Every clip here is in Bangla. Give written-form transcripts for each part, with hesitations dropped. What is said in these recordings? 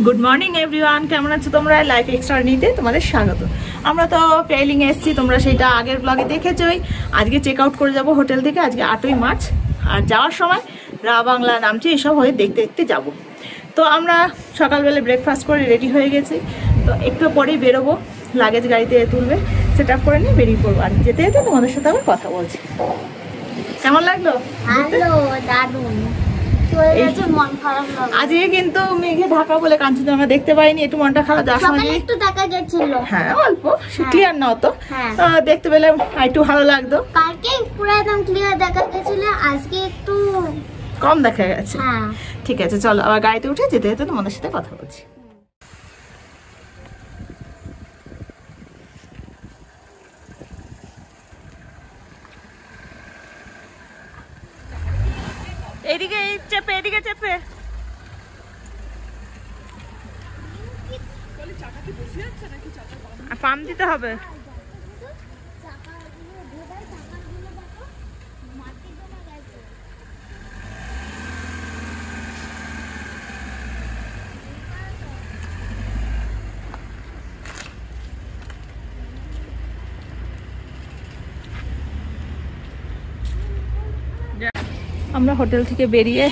গুড মর্নিং এভরিওয়ান, কেমন আছো তোমরা? লাইফ এক্সট্রাঅর্ডিনারিতে তোমাদের স্বাগত। আমরা তো পেলিং এসেছি, তোমরা সেটা আগের ব্লগে দেখেছোই। আজকে চেক আউট করে যাব হোটেল থেকে, আজকে 8ই মার্চ। আর যাওয়ার সময় রাবাংলা, নামচি এসব হয়ে দেখতে দেখতে যাব। তো আমরা সকালবেলা ব্রেকফাস্ট করে রেডি হয়ে গেছি, তো একটু পরেই বেরোবো, লাগেজ গাড়িতে তুলবে, সেট আপ করে নিয়ে বেরিয়ে পড়বো। আর যেতে যেতে তোমাদের সাথে আবার কথা বলছি। কেমন লাগলো? দারুণ। আজকে কিন্তু মেঘে ঢাকা বলে কাঞ্চনজঙ্ঘা দেখতে পাইনি, একটু মনটা খারাপ। একটু দেখা যাচ্ছিল, হ্যাঁ অল্প, ক্লিয়ার না অত, দেখতে পেলে একটু ভালো লাগতো। কালকে পুরো একদম ক্লিয়ার দেখা গেছিল, আজকে একটু কম দেখা গেছে। ঠিক আছে, চলো আবার গাড়িতে উঠে যেতে যেতে তোমাদের সাথে কথা বলছি। এদিকে চেপে, এদিকে চেপে। পাম্প দিতে হবে। আমরা হোটেল থেকে বেরিয়ে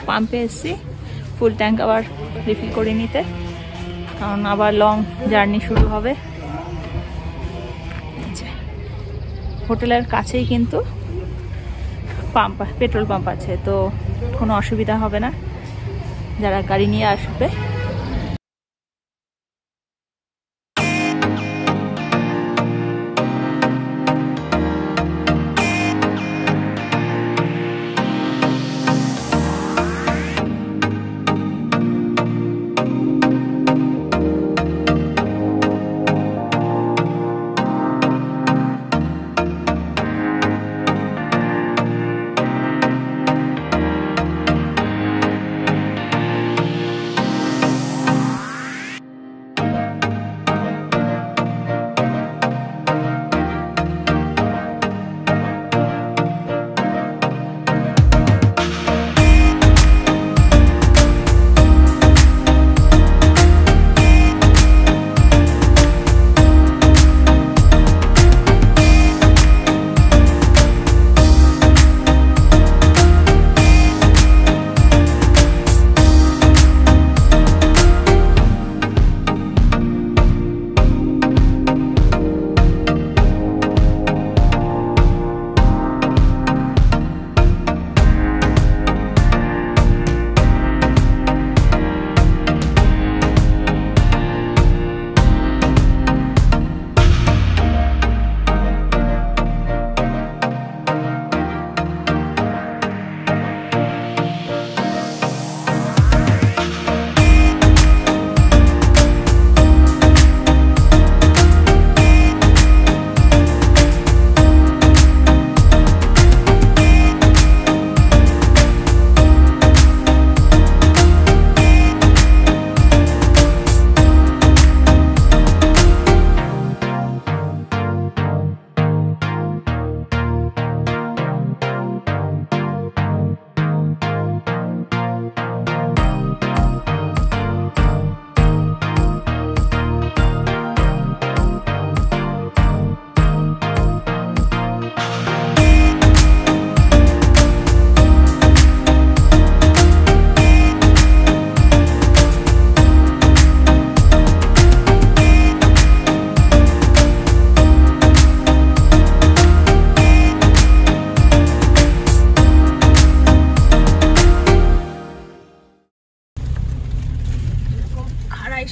পাম্পে এসেছি ফুল ট্যাঙ্ক আবার রিফিল করে নিতে, কারণ আবার লং জার্নি শুরু হবে। হোটেলের কাছেই কিন্তু পাম্প, পেট্রোল পাম্প আছে, তো কোনো অসুবিধা হবে না যারা গাড়ি নিয়ে আসবে।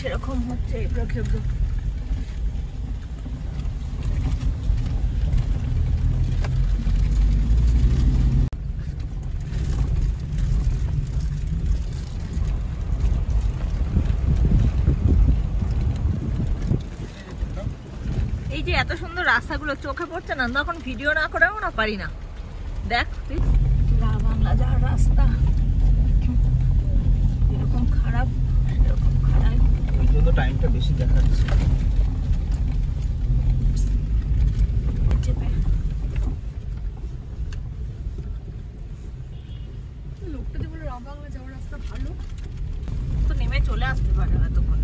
সেরকম হচ্ছে প্রক্ষেপ্য। এই যে এত সুন্দর রাস্তাগুলো চোখে পড়ছে না, তখন ভিডিও না করেও না পারি না। দেখ তুই রাবাংলা যাওয়ার রাস্তা এরকম খারাপ, এরকম খারাপ, এই জন্য টাইমটা বেশি দেখাচ্ছে। লোকটা যে বলে রাবাংলা যাওয়ার রাস্তা ভালো, তো নেমে চলে আসতে পারে না তখন।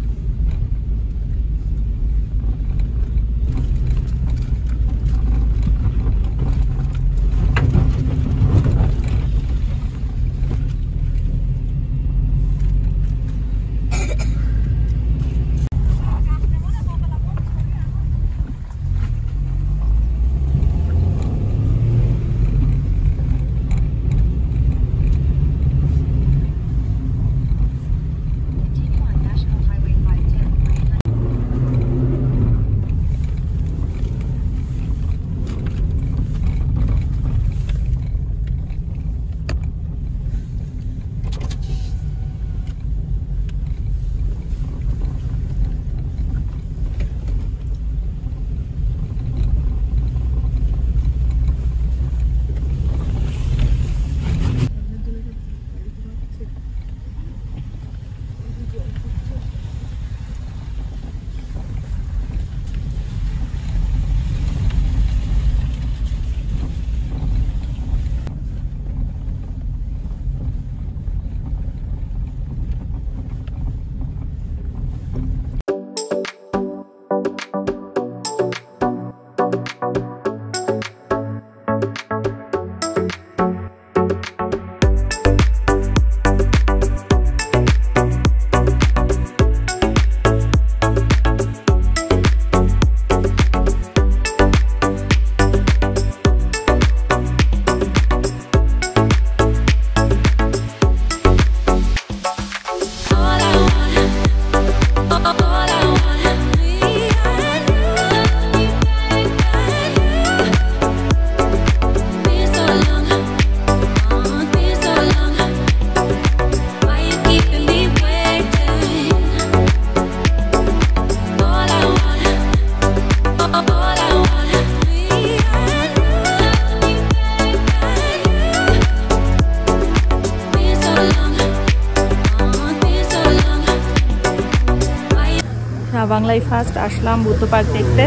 বাংলায় ফার্স্ট আসলাম বুদ্ধ পার্ক দেখতে।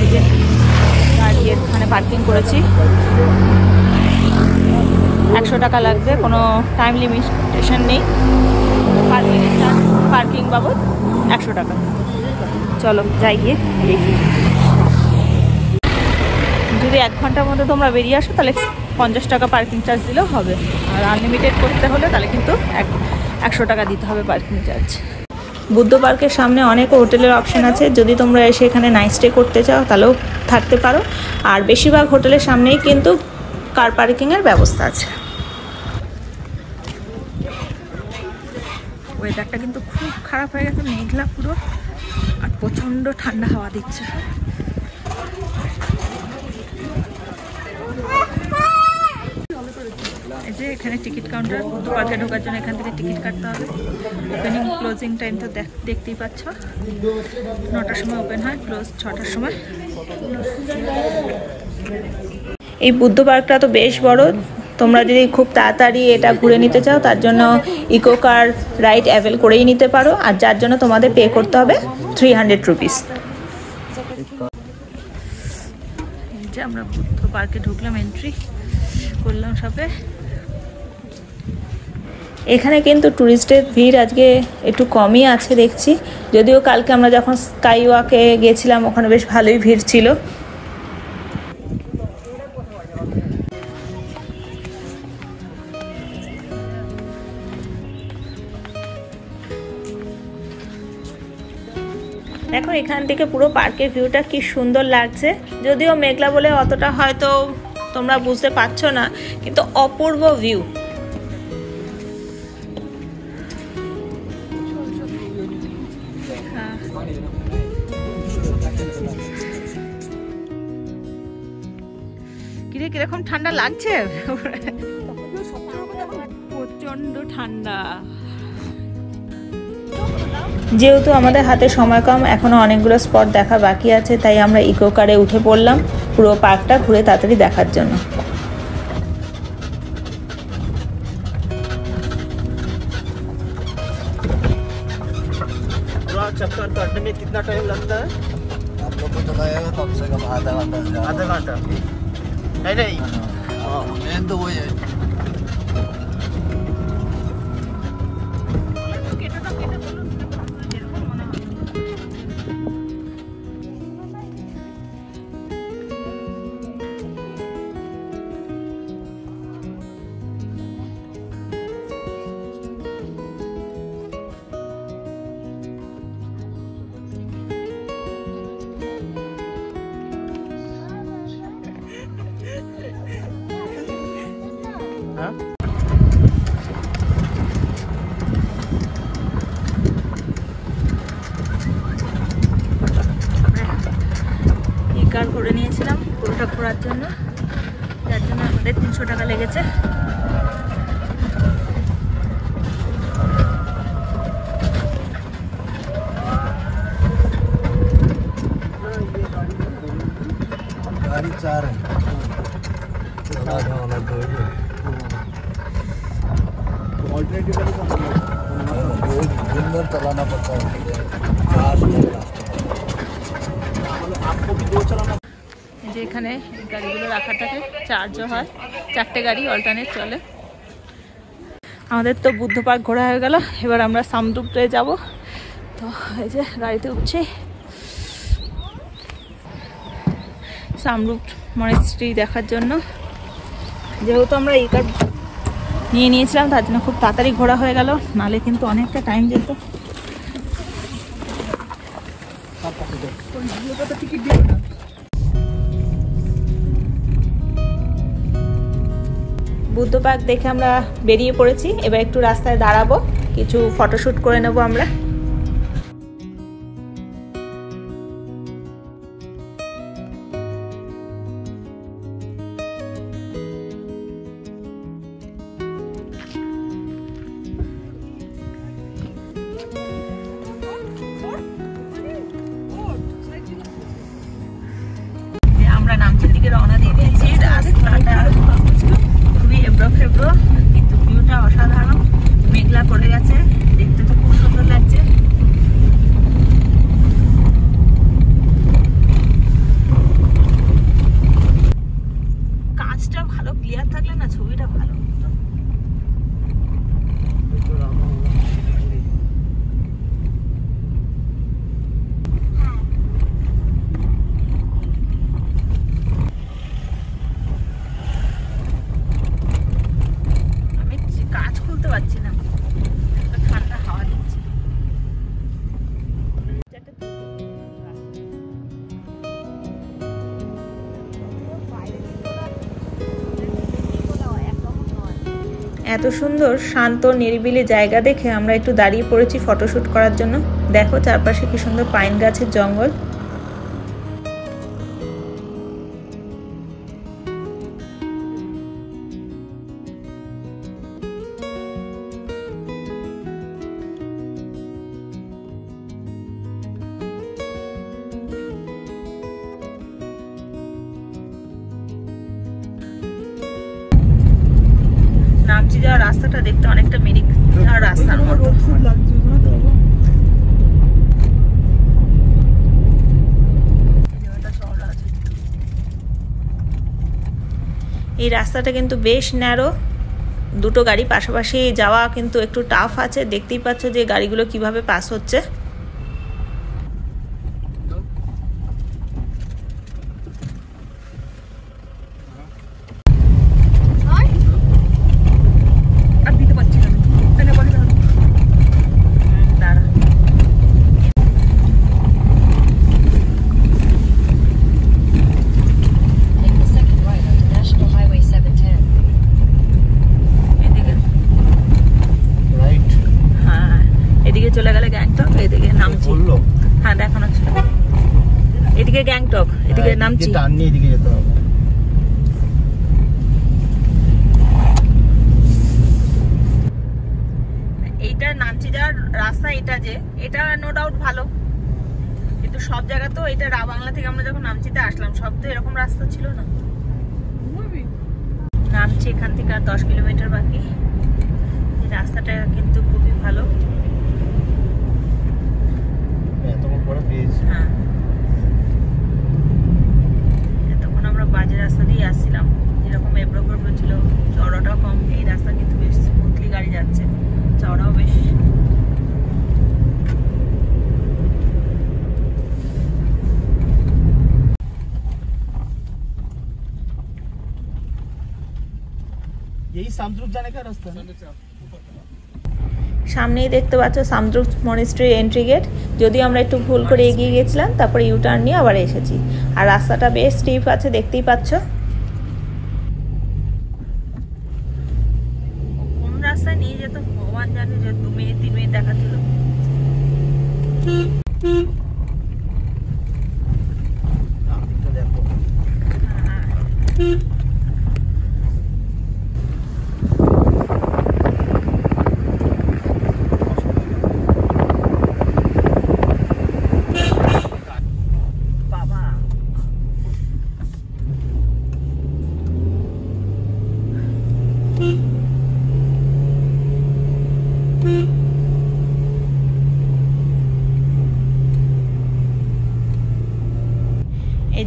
এই যে গাড়ি এখানে পার্কিং করেছি, 100 টাকা লাগবে, কোনো টাইম লিমিটেশন নেই। পার্কিং বাবদ 100 টাকা। চলো যাই গিয়ে দেখি। যদি 1 ঘন্টার মধ্যে তোমরা বেরিয়ে আসো তাহলে 50 টাকা পার্কিং চার্জ দিলেও হবে, আর আনলিমিটেড করতে হলে তাহলে কিন্তু 100 টাকা দিতে হবে পার্কিং চার্জ। বুদ্ধ পার্কের সামনে অনেক হোটেলের অপশন আছে, যদি তোমরা এসে এখানে নাইট স্টে করতে চাও তাহলেও থাকতে পারো, আর বেশিরভাগ হোটেলের সামনেই কিন্তু কার পার্কিংয়ের ব্যবস্থা আছে। ওয়েদারটা কিন্তু খুব খারাপ হয়ে গেছে, মেঘলা পুরো, আর প্রচণ্ড ঠান্ডা হাওয়া দিচ্ছে। এই যে এখানে টিকিট কাউন্টার, বুদ্ধ পার্কে ঢোকার জন্য এখান থেকে টিকিট কাটতে হবে। ওপেনিং ক্লোজিং টাইম তো দেখতেই পাচ্ছ, 9টার সময় ওপেন হয়, ক্লোজ 6টার সময়। এই বুদ্ধ পার্কটা তো বেশ বড়, তোমরা যদি খুব তাড়াতাড়ি এটা ঘুরে নিতে চাও তার জন্য ইকো কার রাইড অ্যাভেল করেই নিতে পারো, আর যার জন্য তোমাদের পে করতে হবে 300 রুপিস। এই যে আমরা বুদ্ধ পার্কে ঢুকলাম, এন্ট্রি করলাম সবে। এখানে কিন্তু ট্যুরিস্টের ভিড় আজকে একটু কমই আছে দেখছি, যদিও কালকে আমরা যখন স্কাই ওয়াকে গেছিলাম ওখানে বেশ ভালোই ভিড় ছিল। দেখো এখান থেকে পুরো পার্কের ভিউটা কি সুন্দর লাগছে, যদিও মেঘলা বলে অতটা হয়তো তোমরা বুঝতে পারছো না, কিন্তু অপূর্ব ভিউ। কিরকম ঠান্ডা লাগছে, প্রচন্ড ঠান্ডা। যেহেতু আমাদের হাতে সময় কম, এখনো অনেকগুলো স্পট দেখা বাকি আছে, তাই আমরা ইকো কারে উঠে পড়লাম পুরো পার্কটা ঘুরে তাড়াতাড়ি দেখার জন্য। चक्कर करने में कितना टाइम लगता है? आप लोग को तो लगेगा कम से कम आधा घंटा। आधा घंटा है नहीं? हाँ मेन तो वही है। করে নিয়েছিলাম পুরোটা ঘোরার জন্য, যার জন্য আমাদের 300 টাকা লেগেছে। गाड़ी 4 है, दिन भर चलाना पड़ता है, आपको भी 2 चलाना। যে এখানে গাড়িগুলো রাখার থাকে চার্জও হয়, 4টে গাড়ি অল্টারনেট চলে। আমাদের তো বুদ্ধ পার্ক ঘোরা হয়ে গেল, এবার আমরা সামদ্রুপ্তে যাব। তো এই যে গাড়িতে উঠছি, সামদ্রুপ্ত মনেস্ট্রি দেখার জন্য। যেহেতু আমরা এই কার নিয়ে নিয়েছিলাম তার জন্য খুব তাড়াতাড়ি ঘোরা হয়ে গেল, নালে কিন্তু অনেকটা টাইম যেত। বুদ্ধ পার্ক দেখে আমরা বেরিয়ে পড়েছি, এবার একটু রাস্তায় দাঁড়াবো, কিছু ফটোশুট করে নেবো আমরা। আমরা নামচির দিকে রওনা দিয়ে দিয়েছি। রাস্তাটা খুবই এবড়ো খেবড়ো, কিন্তু ভিউটা অসাধারণ। মেঘলা করে গেছে, দেখতে তো খুব সুন্দর লাগছে। কাজটা ভালো ক্লিয়ার থাকলে না ছবিটা ভালো। এত সুন্দর শান্ত নিরিবিলি জায়গা দেখে আমরা একটু দাঁড়িয়ে পড়েছি ফটোশুট করার জন্য। দেখো চারপাশে কি সুন্দর পাইন গাছের জঙ্গল। নামচি যাওয়ার রাস্তাটা দেখতে অনেকটা মিরিক যাওয়ার রাস্তার মতো। এই রাস্তাটা কিন্তু বেশ ন্যারো, দুটো গাড়ি পাশাপাশি যাওয়া কিন্তু একটু টাফ আছে। দেখতেই পাচ্ছ যে গাড়িগুলো কিভাবে পাস হচ্ছে। চলে গেলে গ্যাংটক, এদিকে নামচি। হ্যাঁ দেখানো ছিল, এদিকে গ্যাংটক, এদিকে নামচি। এদিকে যেতে হবে। এইটা নামচি যাওয়ার রাস্তা, এটা যে এটা নো ডাউট ভালো, কিন্তু সব জায়গা তো এটা রাবাংলা থেকে আমরা যখন নামচিতে আসলাম সব তো এরকম রাস্তা ছিল না। নামচি এখান থেকে আর 10 কিলোমিটার বাকি। এই রাস্তাটা কিন্তু খুবই ভালো। হ্যাঁ, এতক্ষণ আমরা বাজে রাস্তা দিয়ে আসছিলাম, যেরকম এবড়ো খেবড়ো ছিল, চওড়াটাও কম। এই রাস্তা কিন্তু বেশ স্মুথলি গাড়ি যাচ্ছে, চওড়াও বেশ। यही सामद्रुप जाने का रास्ता है। সামনেই দেখতে পাচ্ছ সামদ্রুপ্ত মনেস্ট্রি এন্ট্রি গেট। যদিও আমরা একটু ভুল করে এগিয়ে গেছিলাম, তারপরে ইউটার্ন নিয়ে আবার এসেছি। আর রাস্তাটা বেশ স্টিপ আছে, দেখতেই পাচ্ছ। কোন রাস্তায় নিয়ে যেত ভগবান জানে, যে 2 মিনিট 3 মিনিট দেখাচ্ছিল। এই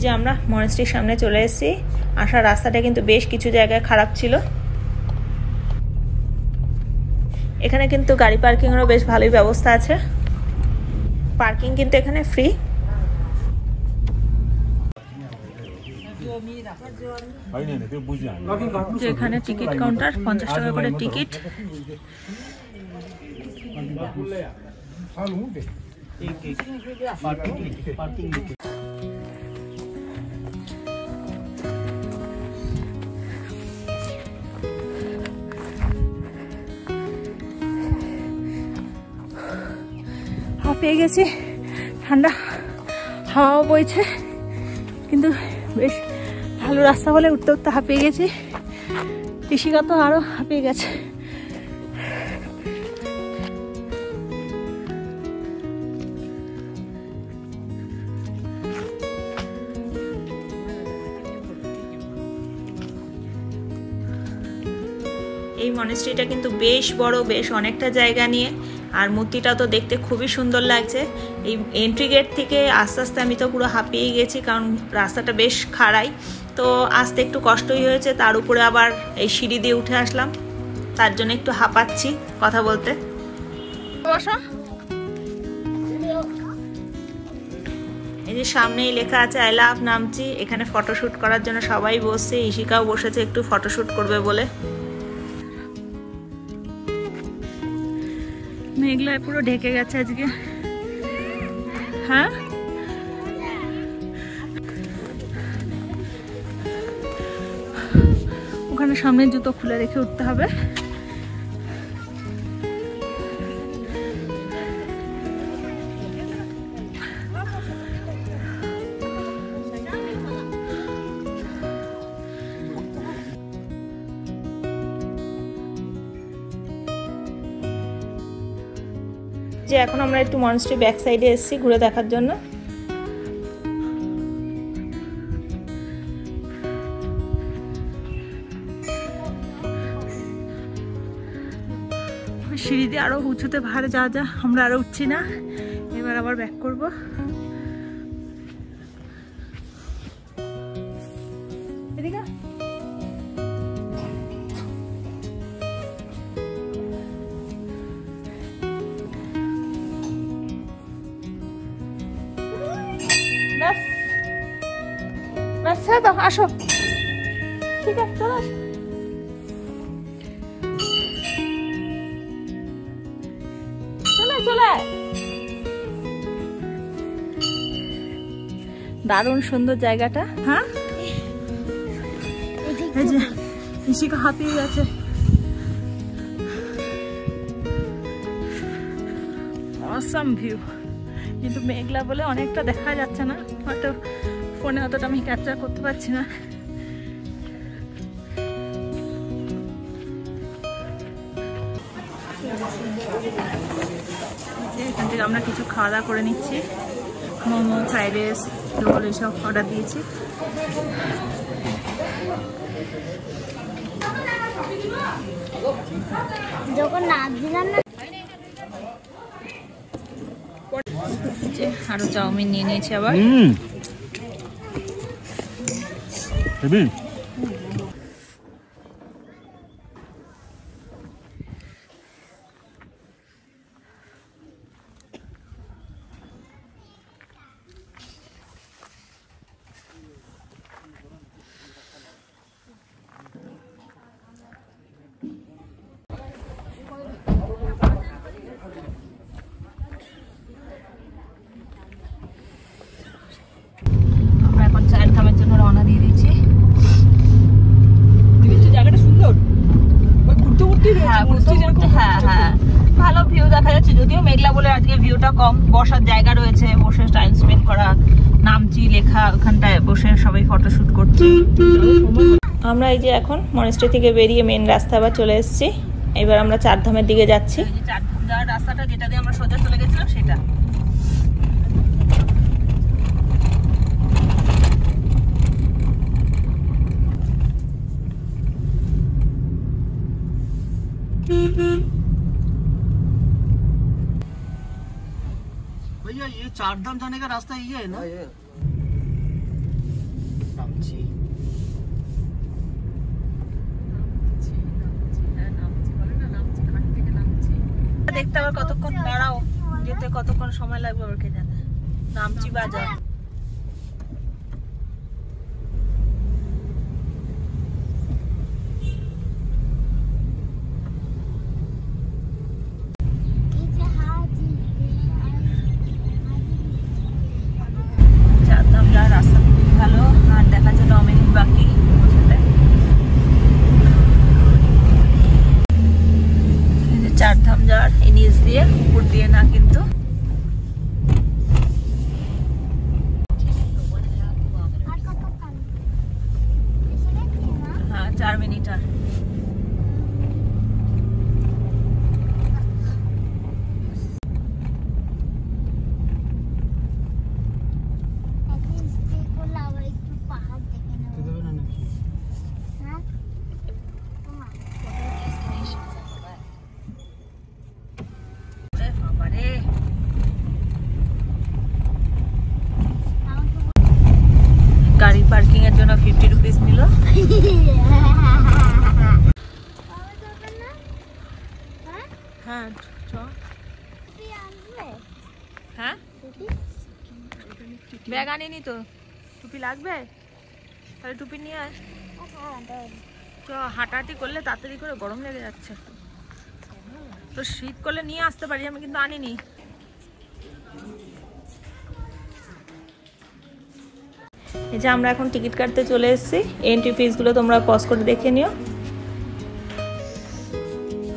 যে আমরা মনেস্ট্রির সামনে চলে এসেছি। আসার রাস্তাটা কিন্তু বেশ কিছু জায়গায় খারাপ ছিল। এখানে কিন্তু গাড়ি পার্কিংয়েরও বেশ ভালোই ব্যবস্থা আছে। পার্কিং কিন্তু এখানে ফ্রি। এখানে টিকিট কাউন্টার, 50 টাকা করে টিকিট। পেয়ে গেছি, ঠান্ডা হাওয়া বইছে, কিন্তু বেশ ভালো রাস্তা বলে উঠতে উঠতে হাঁপিয়ে গেছি। ঋষিকা তো আরো হাঁপিয়ে গেছে। এই মনেস্ট্রিটা কিন্তু বেশ বড়, বেশ অনেকটা জায়গা নিয়ে, আর মূর্তিটা তো দেখতে খুবই সুন্দর লাগছে। এই এন্ট্রি গেট থেকে আস্তে আস্তে আমি তো পুরো হাঁপিয়ে গেছি, কারণ রাস্তাটা বেশ খাড়াই, তো আসতে একটু কষ্টই হয়েছে। তার উপরে আবার এই সিঁড়ি দিয়ে উঠে আসলাম, তার জন্য একটু হাঁপাচ্ছি কথা বলতে। এই যে সামনেই লেখা আছে আই লাভ নামচি। এখানে ফটোশ্যুট করার জন্য সবাই বসছে, ঈশিকাও বসেছে একটু ফটোশ্যুট করবে বলে। মেঘলায় পুরো ঢেকে গেছে আজকে। হ্যাঁ, ওখানে সামনে জুতো খুলে রেখে উঠতে হবে। যে এখন আমরা একটু মনেস্ট্রি ব্যাক সাইডে এসেছি ঘুরে দেখার জন্য। সিঁড়ি দিয়ে আরো উঁচুতে পাহাড়ে যাওয়া যা, আমরা আরো উঠছি না, এবার আবার ব্যাক করব। এদিকে তো আসো, ঠিক আছে চলো আসো। দারুণ সুন্দর জায়গাটা। হ্যাঁ, এই যে ঈশিকা হাঁপিয়ে গেছে। অসাম ভিউ, কিন্তু মেঘলা বলে অনেকটা দেখা যাচ্ছে না, হয়তো ফোনে অতটা আমি ক্যাপচার করতে পারছি না। এখান থেকে আমরা কিছু খাওয়া দাওয়া করে নিচ্ছি, মোমো, ফ্রাইড রাইস, রোল এসব অর্ডার দিয়েছি। যখন নাচছিলাম না, আরো চাউমিন নিয়ে নিয়েছি আবার। ভালো ভিউ দেখা যাচ্ছে, যদিও মেঘলা বলে আজকে ভিউটা কম। বসার জায়গা রয়েছে, বসে টাইম স্পেন্ড করা, নামচি লেখা, ওখানটায় বসে সবাই ফটোশুট করছে। আমরা এই যে এখন মনেস্ট্রি থেকে বেরিয়ে মেন রাস্তা আবার চলে এসেছি। এবার আমরা চারধামের দিকে যাচ্ছি। চারধাম যাওয়ার রাস্তাটা যেটা দিয়ে আমরা সোজা চলে গেছিলাম সেটা। भैया ये चार धाम जाने का रास्ता ये है ना? नामची। দেখতে আবার কতক্ষণ দাঁড়াও, যেতে কতক্ষণ সময় লাগবে ওর কে জানে। নামচি বাজার। চারধাম যাওয়ার রাস্তা খুবই ভালো, আর দেখা যায় নমিন বাকি চারধাম যাওয়ার এই নিচ দিয়ে, উপর দিয়ে না কিন্তু। হ্যাঁ 4 মিনিট আর। গাড়ি পার্কিং এর জন্য 50 রুপিস নিল। হ্যাঁ হ্যাঁ ব্যাগ আনিনি তো, টুপি লাগবে? তাহলে টুপি নিয়ে আয়। তো হাঁটাহাঁটি করলে তাড়াতাড়ি করে গরম লেগে যাচ্ছে, তো শীত করলে নিয়ে আসতে পারি, আমি কিন্তু আনিনি। এই যে আমরা এখন টিকিট কাটতে চলে এসেছি। এন্ট্রি ফিসগুলো তোমরা পজ করে দেখে নিও।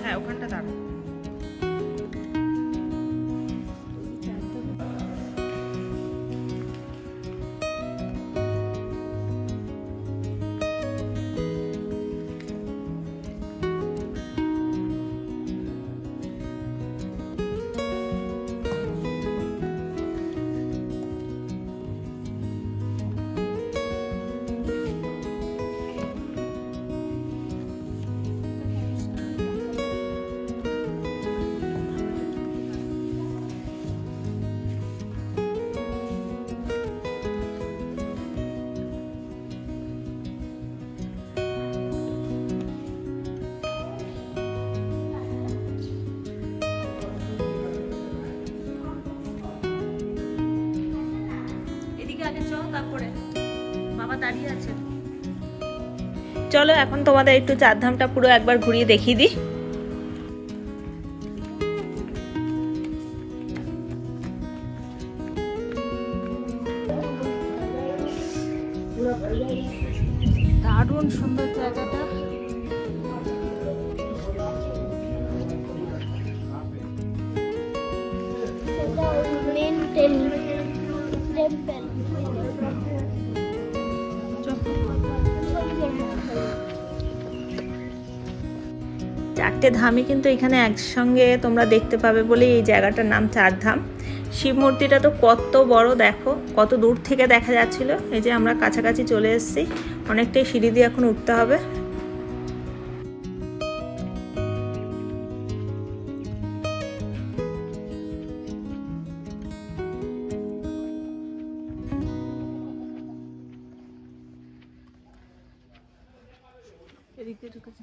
হ্যাঁ ওখানটা দাঁড়াও। চলো এখন তোমাদের একটু চারধামটা পুরো একবার ঘুরিয়ে দেখিয়ে দিই। দারুণ সুন্দর জায়গাটা। চারটে ধামই কিন্তু এখানে একসঙ্গে তোমরা দেখতে পাবে বলে এই জায়গাটার নাম চারধাম। শিব মূর্তিটা তো কত বড়, দেখো কত দূর থেকে দেখা যাচ্ছিল। এই যে আমরা কাছাকাছি চলে এসেছি, অনেকটাই সিঁড়ি দিয়ে এখন উঠতে হবে। এদিকে ঢুকেছে।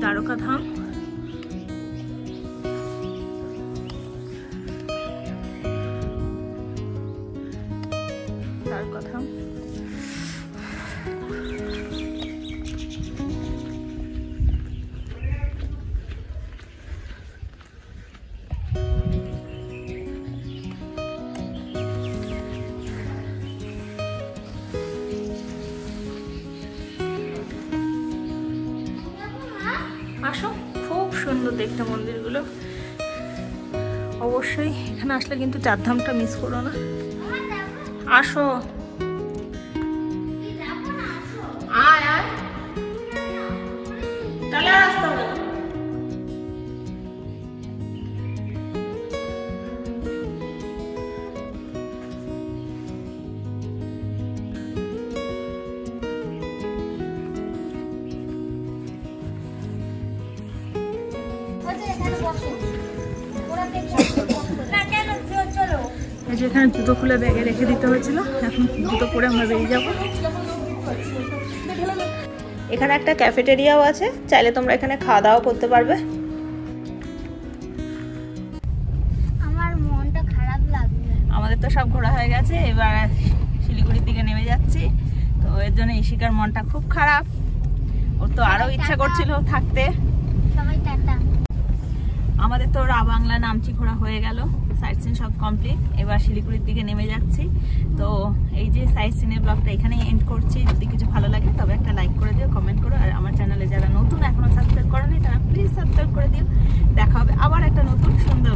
দ্বারকা ধাম। দ্বারকা ধাম আসো, খুব সুন্দর দেখতে মন্দিরগুলো। অবশ্যই এখানে আসলে কিন্তু চারধামটা মিস করো না। আসো, আয় আয়, তাহলে আসতে হবে। যেখানে জুতো খুলে ব্যাগে রেখে দিতে হয়েছিল, এখন জুতো পরে আমরা বেরিয়ে যাব। এখানে একটা ক্যাফেটেরিয়াও আছে, চাইলে তোমরা এখানে খাওয়া দাওয়া করতে পারবে। আমার মনটা খারাপ লাগছে। আমাদের তো সব ঘোরা হয়ে গেছে, এবার শিলিগুড়ির দিকে নেমে যাচ্ছি। তো এর জন্য ইশিকার মনটা খুব খারাপ, ওর তো আরো ইচ্ছা করছিল থাকতে। সবাই টাটা। আমাদের তো রাবাংলা নামচি ঘোরা হয়ে গেল, সাইট সিন সব কমপ্লিট। এবার শিলিগুড়ির দিকে নেমে যাচ্ছি। তো এই যে সাইট সিনের ব্লগটা এখানেই এন্ড করছি। যদি কিছু ভালো লাগে তবে একটা লাইক করে দিও, কমেন্ট করো। আর আমার চ্যানেলে যারা নতুন এখনো সাবস্ক্রাইব করোনি তারা প্লিজ সাবস্ক্রাইব করে দিও। দেখা হবে আবার একটা নতুন সুন্দর